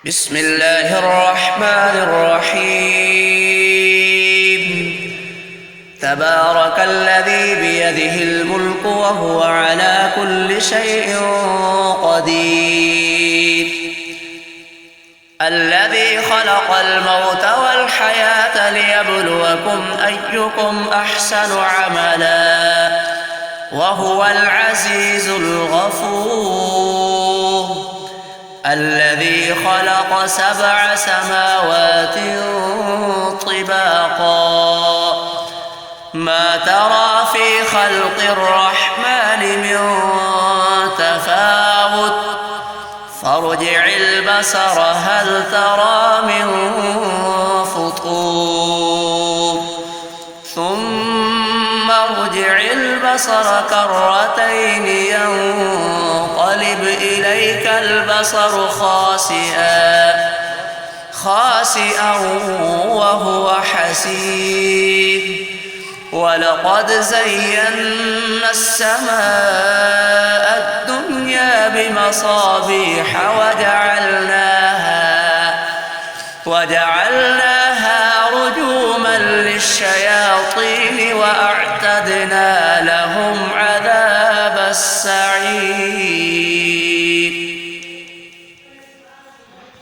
بسم الله الرحمن الرحيم تبارك الذي بيده الملك وهو على كل شيء قدير الذي خلق الموت والحياة ليبلوكم أيكم أحسن عملا وهو العزيز الغفور الذي خلق 7 سماوات طباقا ما ترى في خلق الرحمن من تفاوت فارجع البصر هل ترى من فطور ثم ارجع البصر كرتين ينقلب إليك البصر خاسئا وهو حسير ولقد زينا السماء الدنيا بمصابيح وجعلناها رجوما للشياطين وأعتدنا لهم عذاب السعير.